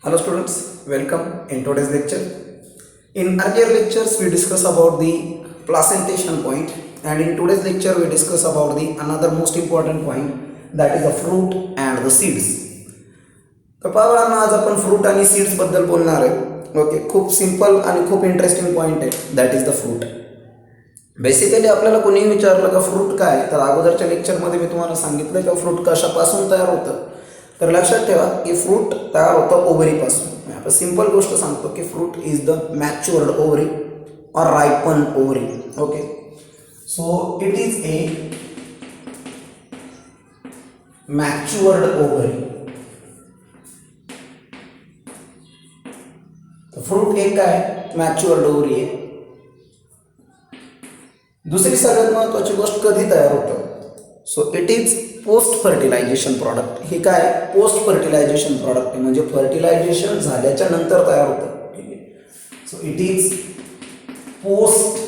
Hello students, welcome in today's lecture. In earlier lectures we discuss about the placentation point, and in today's lecture we discuss about the another most important point, that is the fruit and the seeds. तर पहा आज आपण fruit आणि seeds बद्दल बोलणार आहे. Okay, खूप simple आणि खूप इंटरेस्टिंग पॉईंट आहे, that is the fruit. Basically आपल्याला कोणीही विचारलं का फ्रूट काय, तर अगोदरच्या लेक्चरमध्ये मी तुम्हाला सांगितलं का फ्रूट कशापासून तयार होतं. तर लक्षात ठेवा की फ्रूट तयार होतं ओव्हरीपासून. आता सिंपल गोष्ट सांगतो की fruit is the matured ovary और ripened ovary. Okay, so it is a matured ovary. Fruit एक काय मॅच्युअर्ड ओव्हरी आहे. दुसरी सगळ्यात महत्वाची गोष्ट कधी तयार होतं, so it is post fertilization product. हे काय पोस्ट फर्टिलायझेशन प्रॉडक्ट आहे, म्हणजे फर्टिलायझेशन झाल्याच्या नंतर तयार होतं. ठीक आहे, so it is post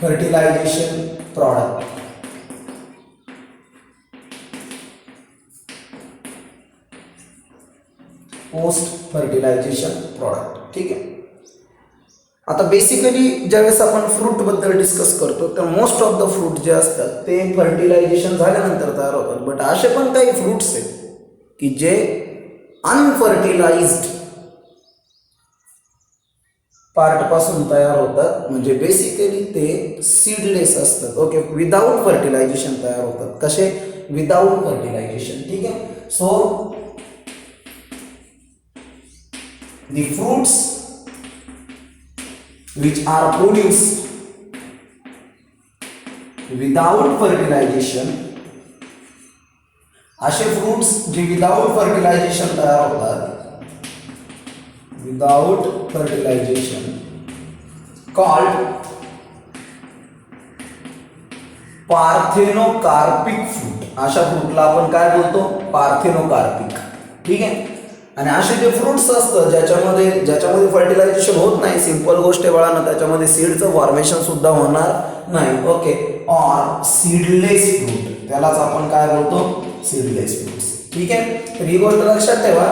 fertilization product. Post fertilization product. ठीक आहे. आता बेसिकली ज्यावेळेस आपण फ्रूट बद्दल डिस्कस करतो तर मोस्ट ऑफ द फ्रूट जे असतात ते फर्टिलायझेशन झाल्यानंतर तयार होतात. बट असे पण काही फ्रूट्स आहेत की जे अनफर्टिलाइज्ड पार्ट पासून तयार होतात, म्हणजे बेसिकली ते सीडलेस असतात. ओके, विदाउट फर्टिलायझेशन तयार होतात. कसे? Without fertilization. ठीक आहे. So the fruits which are produced without fertilization, असे फ्रूट्स जे विदाउट फर्टिलायझेशन तयार होतात, without fertilization, called parthenocarpic fruit. अशा फ्रूटला आपण काय बोलतो? पार्थेनोकार्पिक. ठीक आहे. आणि असे जे फ्रूट्स असतात ज्याच्यामध्ये फर्टिलायझेशन होत नाही, सिंपल गोष्ट आहे बाळांनो, त्याच्यामध्ये सीडचं फॉर्मेशन सुद्धा होणार नाही. ओके, ऑर सीडलेस फ्रूट, त्यालाच आपण काय बोलतो? Seedless fruits. ठीक आहे. तर ही गोष्ट लक्षात ठेवा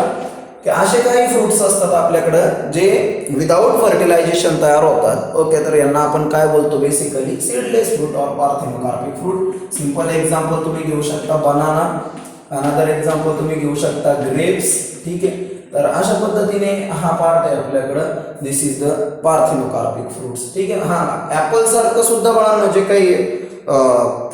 की असे काही फ्रूट्स असतात आपल्याकडं जे विदाउट फर्टिलायझेशन तयार होतात. ओके, तर यांना आपण काय बोलतो? Basically seedless fruit or parthenocarpic fruit. Simple example तुम्ही घेऊ शकता बनाना, अनदर एक्झाम्पल तुम्ही घेऊ शकता ग्रेप्स. ठीक आहे. तर अशा पद्धतीने हा पार्ट आहे आपल्याकडं. दिस इज द पार्थेनोकार्पिक फ्रूट्स. ठीक आहे. हा ऍपल सारखं सुद्धा बाळांनो जे काही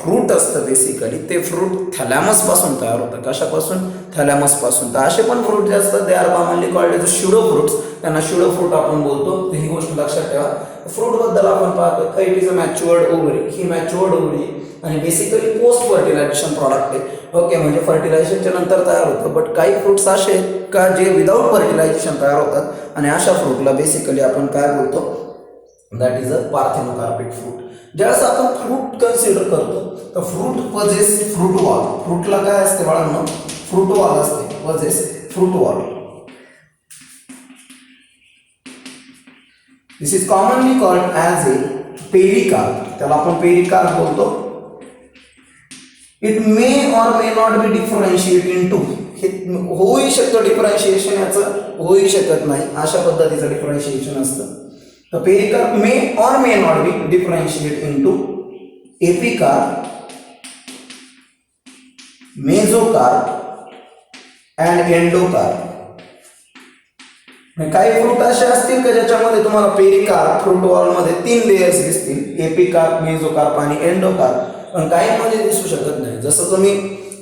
फ्रूट असतं बेसिकली ते फ्रूट थॅलॅमस पासून तयार होतं. कशापासून? थॅलॅमस पासून. तर असे पण फ्रूट जे असतात they are commonly called as pseudo fruits. त्यांना श्युडो फ्रूट आपण बोलतो. तर ही गोष्ट लक्षात ठेवा. फ्रूट बद्दल आपण पाहतो it is a matured ovary. He matured ovary आणि बेसिकली पोस्ट फर्टिलायझेशन प्रॉडक्ट आहे. ओके, म्हणजे फर्टिलायझेशनच्या नंतर तयार होतं. बट काही फ्रूट्स असे आहेत का जे विदाउट फर्टिलायझेशन तयार होतात आणि अशा फ्रूटला बेसिकली आपण काय बोलतो? That is a parthenocarpic fruit. ज्यावेळेस आपण फ्रूट कन्सिडर करतो तर फ्रूट पजेस फ्रूट वॉल. फ्रूटला काय असते बाळांनो? फ्रूट वॉल असते. Possesses fruit wall. This is commonly called as a pericarp. त्याला आपण पेरिकार्प बोलतो. It may or may not be differentiate into. हे होऊ शकतं डिफरन्शिएशन, याचं होऊ शकत नाही, अशा पद्धतीचं डिफरन्शिएशन असतं. तर pericarp may or may not be differentiate into epicarp, mesocarp and endocarp. काही फ्रूट असे असतील का ज्याच्यामध्ये तुम्हाला पेरिकार्प फ्रूट वॉल मध्ये 3 लेयर्स दिसतील, एपिकार्प, मेझोकार्प आणि एंडोकार्प. पण काही मध्ये दिसू शकत नाही. जसं तुम्ही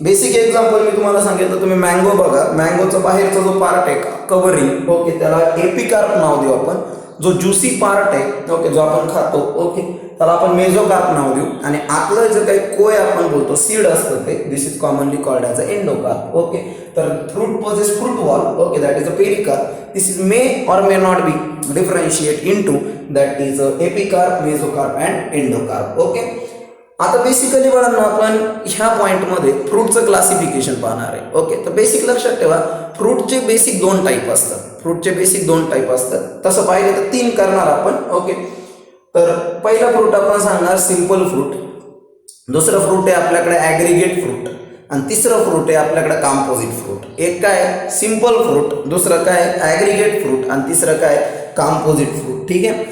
बेसिक एक्झाम्पल मी तुम्हाला सांगितलं, तुम्ही मँगो बघा, मँगोचा बाहेरचा जो पार्ट आहे कव्हरिंग, ओके, त्याला एपिकार्प नाव देऊ आपण. जो ज्युसी पार्ट आहे, ओके, जो आपण खातो, ओके, त्याला आपण मेझोकार्प नाव देऊ. आणि आतलं जे काही कोय आपण बोलतो सीड असतं ते, this is commonly called as a endocarp. Okay, तर fruit possesses fruit wall. Okay, that is a pericarp. This is may or may not be differentiate into, that is a epicarp, mesocarp and endocarp. Okay. आता basically बाळांनो आपण ह्या पॉईंटमध्ये फ्रूटचं classification पाहणार आहे. Okay, तर basic लक्षात ठेवा फ्रूटचे बेसिक 2 टाईप असतात. फ्रूटचे बेसिक 2 टाईप असतात. तसं पाहिलं तर 3 करणार आपण. ओके, तर पहिला फ्रूट आपण सांगणार सिंपल फ्रूट. दुसरं फ्रूट आहे आपल्याकडे ॲग्रिगेट फ्रूट. आणि तिसरं फ्रूट आहे आपल्याकडे कंपोजिट फ्रूट. एक काय सिंपल फ्रूट, दुसरं काय ॲग्रिगेट फ्रूट आणि तिसरं काय कंपोजिट फ्रूट. ठीक आहे.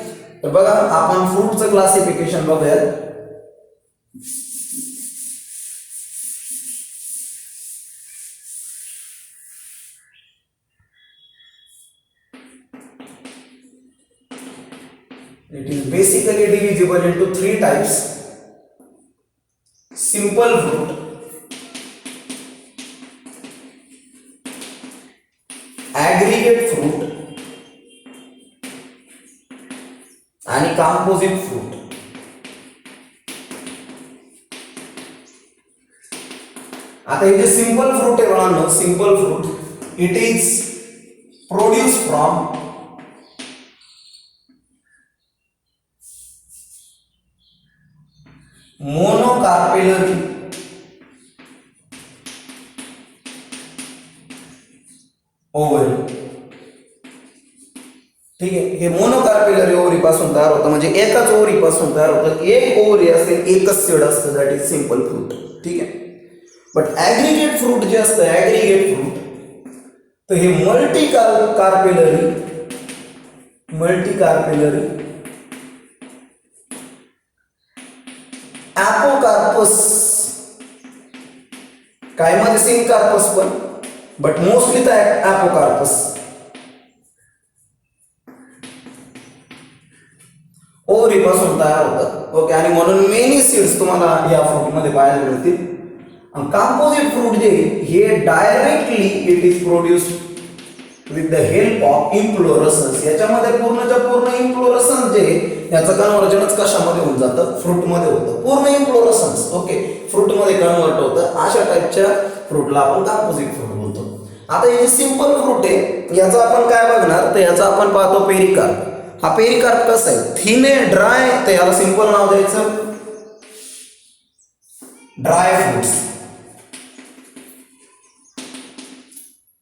तर बघा आपण फ्रूटचं क्लासिफिकेशन बघूयात. It is basically divisible into three types: simple fruit, aggregate fruit आणि composite fruit. आता हे जे सिंपल फ्रूट आहे बाळांनो, simple fruit it is produce from monocarpellary ovary. ठीक आहे. हे मोनोकार्पेलरी ओव्हरी पासून तयार होतं, म्हणजे एकाच ओव्हरी पासून तयार होतं. एक ओव्हरी असेल, एकच सीड असतं, दॅट इज सिंपल फ्रूट. ठीक आहे. बट ॲग्रिगेट फ्रूट जे असतं, ॲग्रिगेट फ्रूट, तर हे मल्टी कार्पेलरी ॲपोकार्पस, काय मध्ये सिनकार्पस पण, बट मोस्टली तर ॲपोकार्पस ओव्हरी पासून तयार होतात. ओके. आणि म्हणून मेनी सीड्स तुम्हाला या फ्रूट मध्ये पाहायला मिळतील. आणि कंपोजिट फ्रूट जे हे directly it is produced with the help of inflorescence. याच्यामध्ये पूर्णच्या पूर्ण इन्फ्लोरसन्स जे याचं कन्व्हर्जनच कशामध्ये होऊन जातं, फ्रूटमध्ये होतं. पूर्ण इन्फ्लोरसन्स ओके फ्रूटमध्ये कन्वर्ट होतं. अशा टाईपच्या फ्रूटला आपण कंपोजिट फ्रूट बोलतो. आता हे जे सिंपल फ्रूट आहे याचं आपण काय बघणार, तर याचं आपण पाहतो पेरिकार्प. हा पेरिकार्प कसा आहे, थिन आहे, ड्राय, तर याला सिंपल नाव द्यायचं ड्राय फ्रूट्स.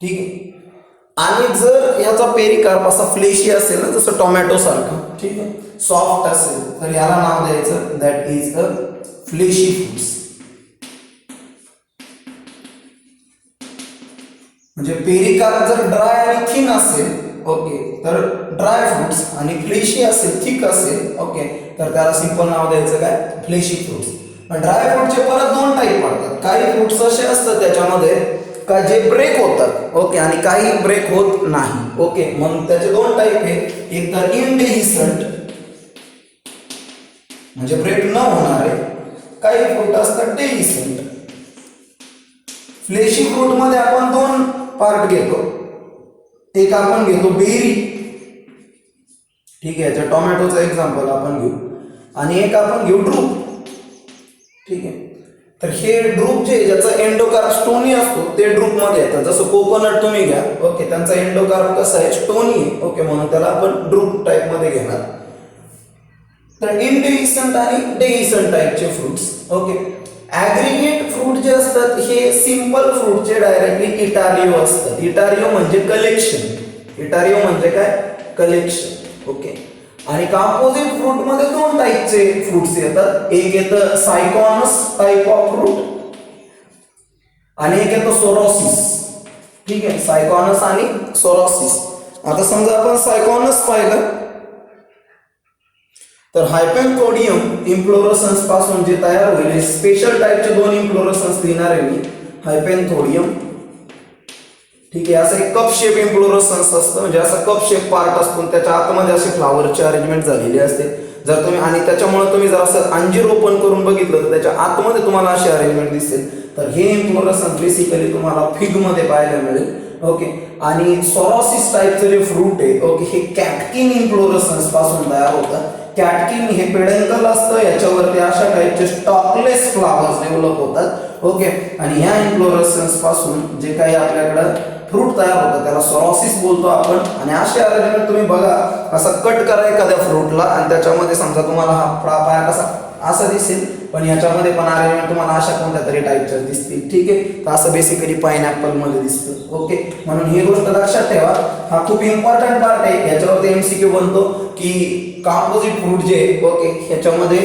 ठीक आहे. आणि जर याचा पेरिकार्प असा फ्लेशी असेल ना, जसं टोमॅटो सारखं, ठीक आहे, सॉफ्ट असेल, तर याला नाव द्यायचं that is a fleshy fruits. म्हणजे पेरिकार्प जर ड्राय आणि थिन असेल ओके तर ड्राय फ्रूट्स, आणि फ्लेशी असेल, थिक असेल ओके तर त्याला सिंपल नाव द्यायचं काय, फ्लेशी फ्रूट्स. ड्राय फ्रूटचे परत दोन टाईप पडतात. काही फ्रूट्स असे असतात त्याच्यामध्ये का जे ब्रेक होतात ओके आणि काही ब्रेक होत नाही. ओके. म्हणून त्याचे दोन टाईप आहे. एक तर इनडेहिसंट म्हणजे ब्रेक न होणारे, काही फ्रूट असतात डेहिसंट. फ्लेशी फ्रूट मध्ये आपण दोन पार्ट घेतो. एक आपण घेतो बेरी, ठीक आहे, याच्या टोमॅटोचं एक्झाम्पल आपण घेऊ, आणि एक आपण घेऊ ड्रूप. ठीक आहे. तर हे ड्रूप जे ज्याचा एंडोकार्प स्टोनी असतो ते ड्रूप मध्ये येतात. जसं कोकोनट तुम्ही घ्या ओके, त्यांचा एंडोकार्प कसा आहे, स्टोनी आहे ओके, म्हणून त्याला आपण ड्रूप टाईप मध्ये घेणार. तर इनडेहिसंट आणि डेहिसंट टाईपचे फ्रूट्स ओके. ॲग्रिगेट फ्रूट जे असतात हे सिंपल फ्रूटचे डायरेक्टली इटारिओ असतात. इटारिओ म्हणजे कलेक्शन, इटारिओ म्हणजे काय, कलेक्शन ओके. आणि कंपोजिट फ्रूट मध्ये दोन टाईपचे फ्रूट्स येतात. एक येतं सायकॉनस टाईप ऑफ फ्रूट आणि एक येतं सोरोसिस. ठीक आहे. सायकॉनस आणि सोरोसिस. आता समजा आपण सायकॉनस पाहिलं तर हायपेंथोडियम इन्फ्लोरसन्स पासून जे तयार होईल स्पेशल टाईपचे दोन इन्फ्लोरसन्स लिहिणार आहे मी. हायपेंथोडियम ठीक आहे, असं एक कप शेप इन्फ्लोरसन्स असतं, म्हणजे असा कप शेप पार्ट असतो, त्याच्या आतमध्ये असे फ्लावरची अरेंजमेंट झालेली असते. जर तुम्ही आणि त्याच्यामुळे तुम्ही जर असं अंजीर ओपन करून बघितलं तर त्याच्या आतमध्ये तुम्हाला अशी अरेंजमेंट दिसेल. तर हे इन्फ्लोरसन्स बेसिकली तुम्हाला फिग मध्ये पाहायला मिळेल ओके. आणि सोरोसिस टाईपचं जे फ्रूट आहे ओके हे कॅटकिन इन्फ्लोरसन्स पासून तयार होतं. कॅटकिन हे पेडंकल असतं, याच्यावरती अशा टाईपचे स्टॉकलेस फ्लावर्स डेव्हलप होतात ओके. आणि ह्या इन्फ्लोरसन्स पासून जे काही आपल्याकडं फ्रूट तयार होतं त्याला सोरोसिस बोलतो आपण. आणि असे अरेंजमेंट तुम्ही बघा, असं कट करा एखाद्या फ्रूटला आणि त्याच्यामध्ये समजा तुम्हाला हा पाया कसा असा दिसेल, पण याच्यामध्ये पण अरेंजमेंट तुम्हाला अशा कोणत्या तरी टाईपच्या दिसतील. ठीक आहे. तर असं बेसिकली पाइनएपल मध्ये दिसतं ओके. म्हणून ही गोष्ट लक्षात ठेवा, हा खूप इम्पॉर्टंट पार्ट आहे. याच्यावरती एमसीक्यू बनतो की कंपोजिट फ्रूट जे ओके ह्याच्यामध्ये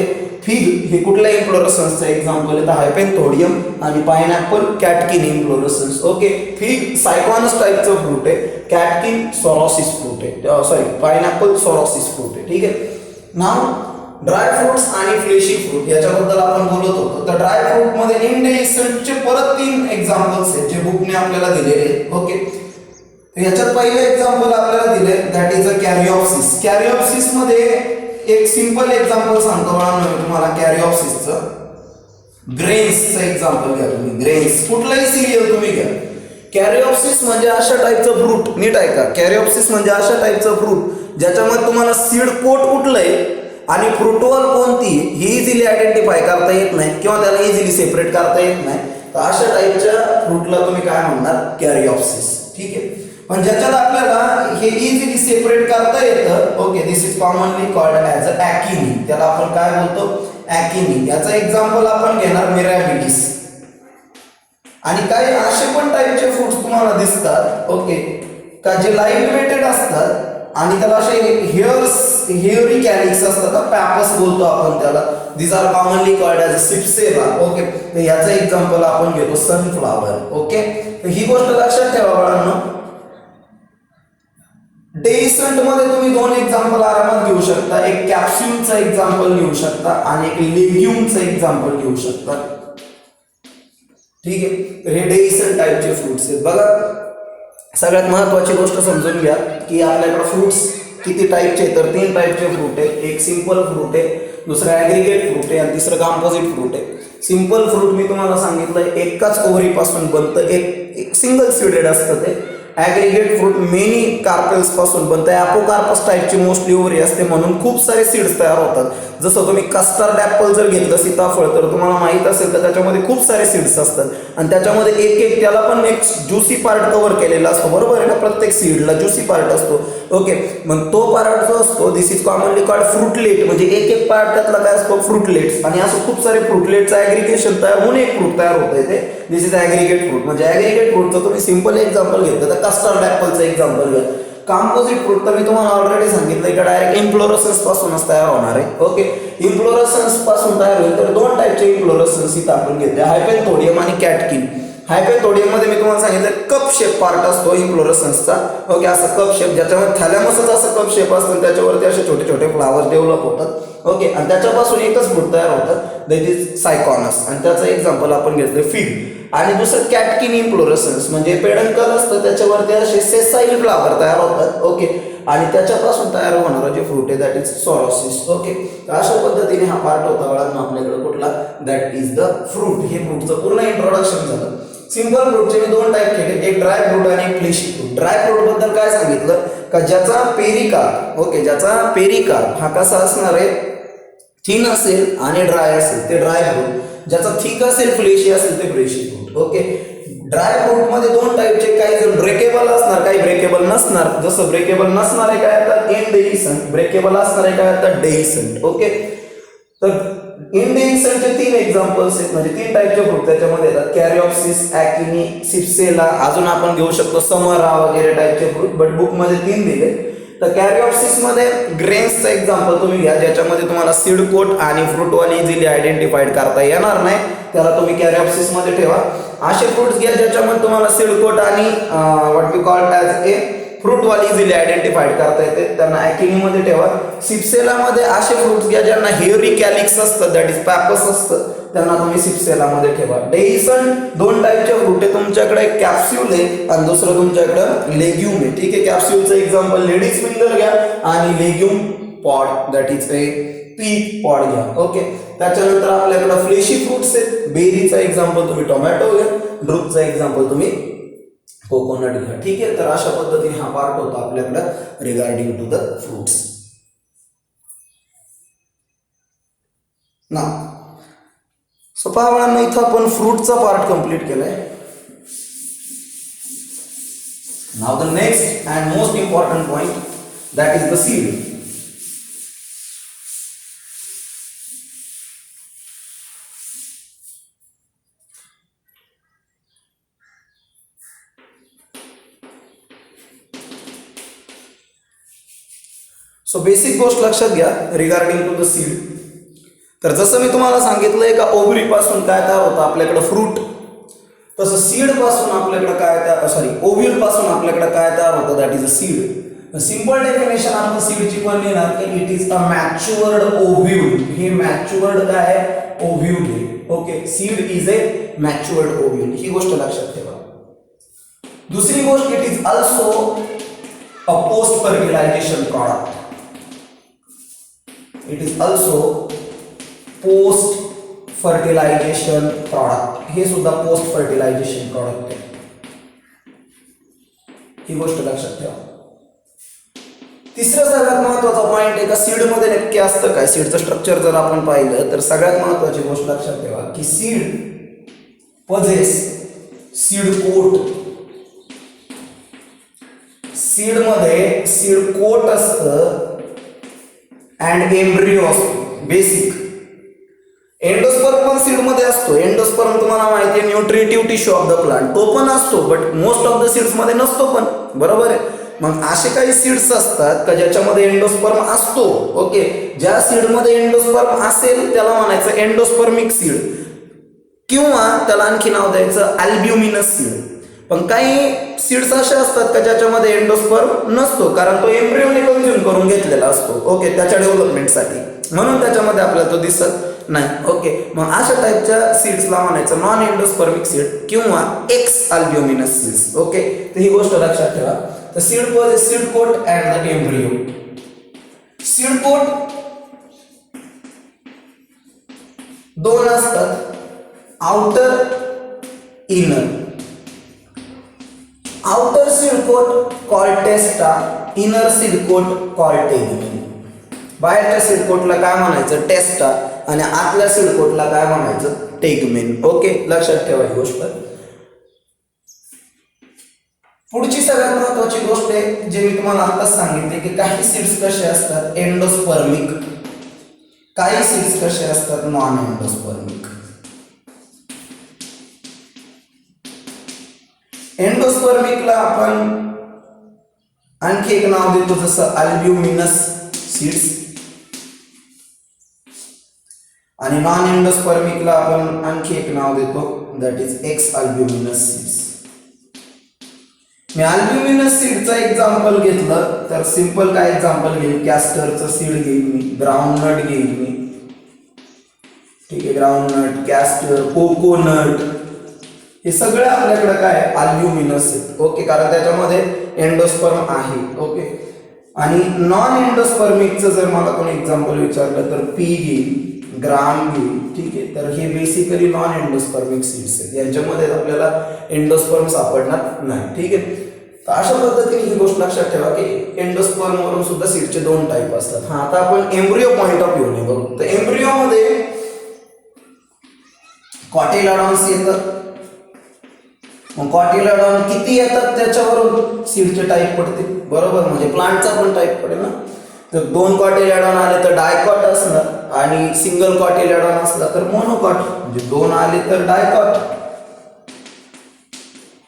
फिग हे कुठल्या इन्फ्लोरसन्सचं एक्झाम्पल आहे तर हायपेंथोडियम आणि पायनॅपल कॅटकिन इन्फ्लोरसन्स. ओके, फिग सायकॉनस टाईपचं फ्रूट आहे, कॅटकिन सोरॉसिस फ्रूट आहे, सॉरी पायनॅपल सोरॉसिस फ्रूट आहे. ठीक आहे. नाव ड्राय फ्रुट्स आणि फ्लेशी फ्रूट याच्याबद्दल आपण बोलत होतो. तर ड्राय फ्रूट मध्ये इंडेहिसंटचे परत 3 एक्झाम्पल्स आहेत जे बुकने आपल्याला दिलेले आहेत. ओके, याच्यात पहिलं एक्झाम्पल आपल्याला दिले दॅट इज अ कॅरिओप्सिस. कॅरिओप्सिस मध्ये एक सिंपल एक्झाम्पल सांगतो बाळांनो मी तुम्हाला कॅरिओप्सिसचं. ग्रेन्सचं एक्झाम्पल घ्या तुम्ही. ग्रेन्स कुठलाही सिरियल तुम्ही घ्या. कॅरिओप्सिस म्हणजे अशा टाईपचं फ्रूट, नीट ऐका, कॅरिओप्सिस म्हणजे अशा टाईपचं फ्रूट ज्याच्यामध्ये तुम्हाला सीड कोट कुठलंय आणि फ्रुटवॉल कोणती ही इझिली आयडेंटिफाय करता येत नाही किंवा त्याला इझिली सेपरेट करता येत नाही. तर अशा टाईपच्या फ्रूटला तुम्ही काय म्हणणार, कॅरिओप्सिस. ठीक आहे. पण ज्याच्यात आपल्याला हे इझिली सेपरेट करता येतं, okay, this is commonly called as a achene. त्याला आपण काय बोलतो, ॲकिनी. याचं एक्झाम्पल आपण घेणार मिरॅबिलिस. आणि काही असे पण टाईपचे फ्रुट्स तुम्हाला दिसतात, ओके, का जे लाईट वेटेड असतात आणि त्याला असे हेअरी कॅलिक्स असतात, पॅपस बोलतो आपण त्याला. This are commonly called as cypsela. Okay, तर याचं एक्झाम्पल आपण घेतो सनफ्लावर. ओके, तर ही गोष्ट लक्षात ठेवा बाळांनो. डेइसंट मध्ये तुम्ही 2 एक्झाम्पल आरामात घेऊ शकता. एक कॅप्स्यूलचं एक्झाम्पल घेऊ शकता आणि एक लेग्युमचं एक्झाम्पल घेऊ शकता. ठीक आहे. तर हे डेइसंट टाईपचे फ्रुट्स आहेत. बघा, सगळ्यात महत्वाची गोष्ट समजून घ्या की आपल्याकडे फ्रुट्स किती टाईपचे, तर 3 टाईपचे फ्रूट आहेत. एक सिंपल फ्रूट आहे, दुसरं ॲग्रिगेट फ्रूट आहे आणि तिसरं कंपोजिट फ्रूट आहे. सिंपल फ्रूट मी तुम्हाला सांगितलं एकाच ओव्हरीपासून बनतं, एक सिंगल सीडेड असतं ते. ॲग्रिगेट फ्रूट मेनी कार्पेल्स पासून बनतं. ॲपोकार्पस टाईपची मोस्टली ओव्हरी असते म्हणून खूप सारे सीड्स तयार होतात. जसं तुम्ही कस्टर्ड ॲपल जर घेतलं, सीताफळ, तर तुम्हाला माहित असेल तर त्याच्यामध्ये खूप सारे सीड्स असतात आणि त्याच्यामध्ये एक त्याला पण एक ज्युसी पार्ट कव्हर केलेला असतो, बरोबर आहे ना. प्रत्येक सीडला ज्युसी पार्ट असतो. ओके, मग तो पार्ट जो असतो दिस इज कॉमनली कॉल्ड फ्रुटलेट. म्हणजे एक पार्ट त्यातला काय असतो, फ्रुटलेट्स. आणि असं खूप सारे फ्रुटलेटचं ॲग्रिगेशन तयार होऊन एक फ्रूट तयार होतं ते. This is aggregate fruit. म्हणजे ॲग्रिगेट फ्रूटचं तुम्ही सिंपल एक्झाम्पल घेतलं तर कस्टर्ड ॲपलचं एक्झाम्पल घ्या. कंपोजिट फ्रूट तर मी तुम्हाला ऑलरेडी सांगितलं की डायरेक्ट इन्फ्लोरसन्स पासूनच तयार होणार आहे. ओके, इन्फ्लोरसन्स पासून तयार होईल तर 2 टाईपचे इन्फ्लोरसन्स इथं आपण घेतले, हायपेंथोडियम आणि कॅटकिन. हायपेंथोडियम मध्ये मी तुम्हाला सांगितलं कप शेप पार्ट असतो इन्फ्लोरसन्सचा. ओके, असं कप शेप ज्याच्यामध्ये थॅलॅमसच असं कप शेप असतं, त्याच्यावरती असे छोटे छोटे फ्लावर्स डेव्हलप होतात. ओके, आणि त्याच्यापासून एकच फ्रूट तयार होतं, दॅट इज सायकॉनस. आणि त्याचं एक्झाम्पल आपण घेतलं फिग. आणि दुसरं कॅटकिन इन्फ्लोरसन्स म्हणजे पेडंकल असतं, त्याच्यावरती असे सेसाईल फ्लावर तयार होतात. ओके, आणि त्याच्यापासून तयार होणारा जे फ्रूट आहे दॅट इज सोरॉसिस. ओके, अशा पद्धतीने हा पार्ट होता बाळांनो आपल्याकडे कुठला, दॅट इज द फ्रूट. हे फ्रूटचं पूर्ण इंट्रोडक्शन झालं. सिंपल फ्रूटचे मी 2 टाईप केले, एक ड्राय फ्रूट आणि एक फ्लेशी फ्रूट. ड्राय फ्रूट बद्दल काय सांगितलं का ज्याचा पेरिकार्प, ओके, ज्याचा पेरिकार्प हा कसा असणार आहे, थिन असेल आणि ड्राय असेल ते ड्राय फ्रूट. ज्याचा थिक असेल, फ्लेशी असेल ते fleshy fruit. Okay, dry fruit मध्ये 2 टाईपचे, काही जण ब्रेकेबल असणार, काही ब्रेकेबल नसणार. जसं ब्रेकेबल नसणार आहे काय आता इनडेहिसंट, ब्रेकेबल असणार आहे काय आता डेहिसंट. ओके, तर इनडेहिसंटचे 3 एक्झाम्पल्स आहेत, म्हणजे 3 टाईपचे फ्रूट त्याच्यामध्ये येतात, कॅरिओप्सिस, ॲकिनी, सिप्सेला. अजून आपण घेऊ शकतो समरा वगैरे टाईपचे फ्रूट, बट बुक मध्ये 3 दिले. तर कॅरिओप्सिस मध्ये ग्रेन्सचं एक्झाम्पल तुम्ही घ्या ज्याच्यामध्ये तुम्हाला सीड कोट आणि फ्रूटवाली इझिली आयडेंटिफाईड करता येणार नाही, त्याला तुम्ही कॅरिओप्सिस मध्ये ठेवा. असे फ्रुट्स घ्या ज्याच्यामध्ये तुम्हाला सीड कोट आणि what we called as a फ्रूटवाली इझिली आयडेंटिफाईड करता येते, त्यांना ॲकिनीमध्ये ठेवा. सिप्सेलामध्ये असे फ्रुट्स घ्या ज्यांना हेअरी कॅलिक्स असतं, दॅट इज पॅपस असतं, त्यांना तुम्ही सिप्सेलामध्ये ठेवा. डेहिसंट 2 टाईपचे फ्रूट आहे, तुमच्याकडे एक कॅप्स्यूल आहे आणि दुसरं तुमच्याकडे लेग्युम आहे. ठीक आहे, कॅप्स्यूलचं एक्झाम्पल लेडीज फिंगर घ्या आणि legume pod, that is A pea pod घ्या. ओके, त्याच्यानंतर आपल्याकडे फ्लेशी फ्रुट्स आहेत. बेरीचा एक्झाम्पल तुम्ही टोमॅटो घ्या, ड्रूपचा एक्झाम्पल तुम्ही कोकोनट घ्या. ठीक आहे, तर अशा पद्धतीने हा पार्ट होता आपल्याकडे रिगार्डिंग टू द फ्रुट्स. ना सो पहा इथं आपण फ्रूटचा पार्ट कंप्लीट केलाय. नाव the next and most important point, that is the seed. So basic गोष्ट लक्षात घ्या रिगार्डिंग टू द सीड. तर जसं मी तुम्हाला सांगितलंय का ओव्हरी पासून काय तयार होतं आपल्याकडे फ्रूट, तसं सीड पासून आपल्याकडे काय ओव्ह्यूल पासून आपल्याकडे काय तयार होतं, that is a seed. Simple definition आपण सीडची पण लिहिणार की it is a matured ovule. हे मॅच्युअर्ड काय आहे, ओव्ह्यूल आहे. Okay, seed is a matured ovule, ही गोष्ट लक्षात ठेवा. दुसरी गोष्ट, it is also a post fertilization product. It is also post fertilization product. हे सुद्धा पोस्ट फर्टिलायझेशन प्रॉडक्ट आहे, ही गोष्ट लक्षात ठेवा. तिसरं सगळ्यात महत्वाचा पॉइंट आहे का सीडमध्ये नक्की असतं काय. सीडचं स्ट्रक्चर जर आपण पाहिलं तर सगळ्यात महत्वाची गोष्ट लक्षात ठेवा की seed possesses seed coat. Seed मध्ये सीड कोट असतं अँड एम्ब्रिओ असतो बेसिक. एंडोस्पर्म पण सीड मध्ये असतो. एंडोस्पर्म तुम्हाला माहिती आहे nutritive tissue of the plant, तो पण असतो, but most of the seeds मध्ये नसतो पण, बरोबर आहे. मग असे काही सीड्स असतात का ज्याच्यामध्ये एंडोस्पर्म असतो. ओके, ज्या सीडमध्ये एंडोस्पर्म असेल त्याला म्हणायचं एंडोस्पर्मिक सीड, किंवा त्याला आणखी नाव द्यायचं अल्ब्युमिनस सीड. पण काही सीड्स असे असतात का ज्याच्यामध्ये एंडोस्पर्म नसतो, कारण तो एम्ब्रियोने कन्झ्युम करून घेतलेला असतो. ओके, त्याच्या डेव्हलपमेंटसाठी, म्हणून त्याच्यामध्ये आपल्याला तो दिसत नाही. ओके, मग अशा टाईपच्या सीड्सला म्हणायचं नॉन एंडोस्पर्मिक सीड किंवा एक्स अल्ब्युमिनस सीड्स. ओके, तर ही गोष्ट लक्षात ठेवा. The seed was a seed coat and the embryo. Seed coat दोन असतात, outer inner. Outer seed coat called testa, inner seed coat called tegumen. बाहेरच्या सीड कोटला काय म्हणायचं, टेस्टा, आणि आतल्या सीड कोटला काय म्हणायचं, टेगमेन. ओके, लक्षात ठेवा ही गोष्ट. पुढची सगळ्यात महत्वाची गोष्ट आहे जे मी तुम्हाला आताच सांगितले की काही सीड्स कसे असतात एंडोस्पर्मिक, काही सीड्स कसे असतात नॉन एंडोस्पर्मिक. एंडोस्पर्मिकला आपण आणखी एक नाव देतो जसं अल्ब्युमिनस सीड्स, आणि नॉन एंडोस्पर्मिकला आपण आणखी एक नाव देतो that is ex albuminous seeds. मी अल्ब्युमिनस सीडचं एक्झाम्पल घेतलं तर सिंपल काय एक्झाम्पल घेईल, कॅस्टरचं सीड घेईल मी, ग्राउंडनट घेईल मी. ठीक आहे, ग्राउंडनट, कॅस्टर, कोकोनट, हे सगळे आपल्याकडे काय अल्ब्युमिनस आहेत. ओके, कारण त्याच्यामध्ये एंडोस्पर्म आहे. ओके, आणि नॉन एंडोस्पर्मिकचं जर मला कोणी एक्झाम्पल विचारलं तर पी घेईल, ग्राम घेईल. ठीक आहे, तर हे बेसिकली नॉन एंडोस्पर्मिक सीड्स आहेत, यांच्यामध्ये आपल्याला एंडोस्पर्म सापडणार नाही. ठीक आहे, तर अशा पद्धतीने ही गोष्ट लक्षात ठेवा की एंडोस्पर्म वरून सुद्धा सीडचे दोन टाईप असतात. हा, आता आपण एम्ब्रियो पॉइंट ऑफ व्ह्यूने बघू. तर एम्ब्रियो मध्ये कॉटिलॉडॉन्स येतात. मग कॉटिलॉडॉन किती येतात त्याच्यावरून सीडचे टाईप पडते, बरोबर, म्हणजे प्लांटचा पण टाईप पडेल ना. तर दोन कॉटिलॉडॉन आले तर डायकॉट असणार, आणि सिंगल कॉटिलॉडॉन असला तर मोनोकॉट. म्हणजे दोन आले तर डायकॉट,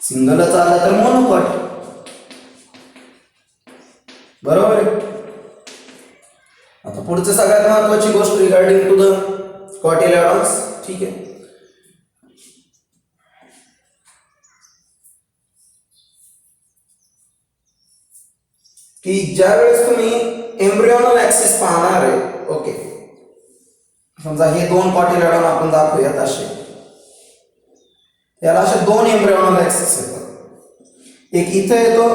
सिंगलच आला तर मोनोकॉट, बरोबर आहे. आता पुढचं सगळ्यात महत्वाची गोष्ट रिगार्डिंग टू द कॉटिलॉडॉन्स. ठीक आहे, की ज्यावेळेस तुम्ही एम्ब्रियोनल ऍक्सिस पाहणार आहे. ओके, समजा हे दोन कॉटिलॉडॉन आपण दाखवूयात असे, याला असे दोन एम्ब्रियोनल ऍक्सिस येतात. एक इथे येतो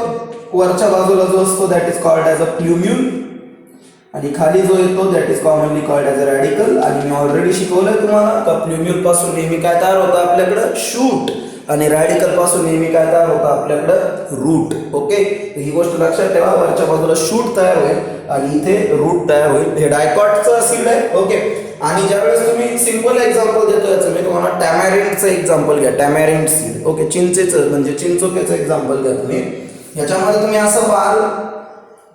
वरच्या बाजूला जो असतो that is called as a plumule, आणि खाली जो येतो that is commonly called as a radicle. आणि मी ऑलरेडी शिकवलंय तुम्हाला का प्ल्युम्यूल पासून नेहमी काय तयार होतं आपल्याकडं, शूट, आणि रॅडिकल पासून नेहमी काय तयार होतं आपल्याकडं, रूट. ओके, ही गोष्ट लक्षात ठेवा, वरच्या बाजूला शूट तयार होईल आणि इथे रूट तयार होईल. हे डायकॉटचं सीड आहे. ओके, आणि ज्यावेळेस तुम्ही सिंपल एक्झाम्पल देतो याचं, मी तुम्हाला टॅमॅरिंडचं एक्झाम्पल घ्या, टॅमॅरिंड सीड. ओके, चिंचेचं म्हणजे चिंचोक्याचं एक्झाम्पल घ्या तुम्ही. याच्यामध्ये तुम्ही असं पाहाल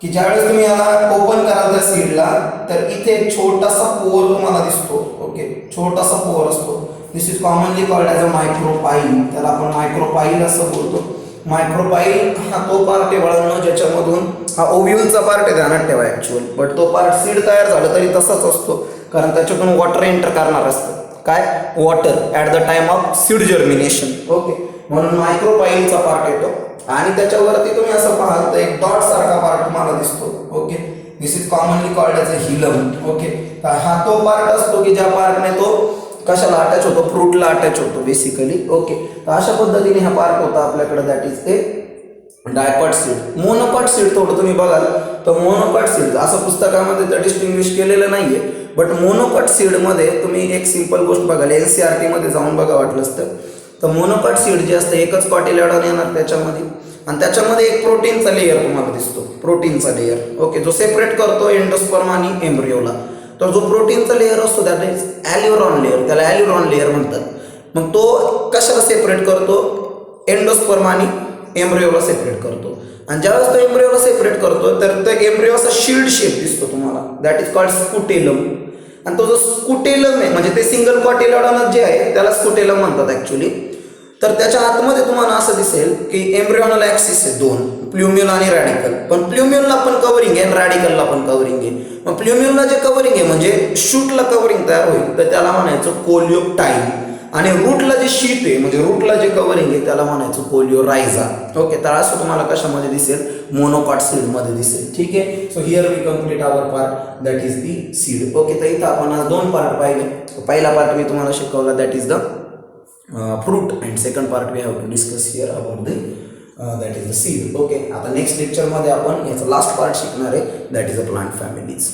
की ज्यावेळेस तुम्ही याला ओपन कराल त्या सीडला तर इथे एक छोटासा पोर तुम्हाला दिसतो. ओके, छोटासा पोर असतो. This is commonly called as a micropyle. त्याला आपण मायक्रोपाईल असं बोलतो. मायक्रोपाईल हा तो पार्ट आहे वळणं ज्याच्यामधून, हा ओव्ह्यूलचा पार्ट आहे ध्यानात ठेवा ॲक्च्युअल, बट तो पार्ट सीड तयार झाला तरी तसाच असतो. कारण त्याच्यातून वॉटर एंटर करणार असतं. काय? Water at the time of seed germination. Okay, म्हणून मायक्रोपाईलचा पार्ट येतो आणि त्याच्यावरती तुम्ही असं पाहाल तर एक डॉट सारखा पार्ट तुम्हाला दिसतो. Okay, this is commonly called as a hilum. Okay, तर हा तो पार्ट असतो की ज्या पार्टने तो कशाला अटॅच होतो? फ्रूटला अटॅच होतो बेसिकली. ओके, तर अशा पद्धतीने हा पार्ट होता आपल्याकडे, that is a dicot seed. Monocot seed थोडं तुम्ही बघाल तर मोनोकॉट सीड असं पुस्तकामध्ये तर डिस्टिंग्विश केलेलं नाहीये, बट मोनोकॉट सीडमध्ये तुम्ही एक सिंपल गोष्ट बघाल, NCERT मध्ये जाऊन बघा वाटलंच तर मोनोकॉट सीड जे असतं एकच कॉटिलेडॉन येणार त्याच्यामध्ये आणि त्याच्यामध्ये एक प्रोटीनचा लेअर तुम्हाला दिसतो, प्रोटीनचा लेअर. ओके, जो सेपरेट करतो एंडोस्पर्म आणि एम्ब्रियोला. तर जो प्रोटीनचा लेअर असतो दॅट इज ॲल्युरॉन लेअर, त्याला ॲल्युरॉन लेअर म्हणतात. मग तो कशाला सेपरेट करतो? एंडोस्पर्म आणि एम्ब्रियोला सेपरेट करतो. आणि ज्यावेळेस तो एम्ब्रियोला सेपरेट करतो तर तो एम्ब्रियो असा शिल्ड शेप दिसतो तुम्हाला, दॅट इज कॉल्ड स्कुटेलम. आणि तो जो स्कुटेलम आहे म्हणजे ते सिंगल कॉटिलेडॉन जे आहे त्याला स्कुटेलम म्हणतात ॲक्च्युली. तर त्याच्या आतमध्ये तुम्हाला असं दिसेल की एम्ब्रियोनल ॲक्सिस आहे दोन, प्ल्युम्युल आणि रॅडिकल. पण प्ल्युम्युलला पण कव्हरिंग आहे आणि रॅडिकलला पण कव्हरिंग आहे. मग प्ल्युम्युलला जे कव्हरिंग आहे म्हणजे शूटला कव्हरिंग तयार होईल तर त्याला म्हणायचं कोलिओटाईल आणि रूटला जे शीट आहे म्हणजे रूटला जे कव्हरिंग आहे त्याला म्हणायचं कोलिओरायझा. ओके, तर असं तुम्हाला कशामध्ये दिसेल? मोनोकॉट सीडमध्ये दिसेल. ठीक आहे, so here we complete our part that is the seed. Okay, तर इथं आपण आज दोन पार्ट पाहिले. पहिला पार्ट मी तुम्हाला शिकवला that is the fruit and second part we have to discuss here about the that is the seed. Okay, आता नेक्स्ट लेक्चर मध्ये आपण याचा लास्ट पार्ट शिकणार आहे, that is a plant families.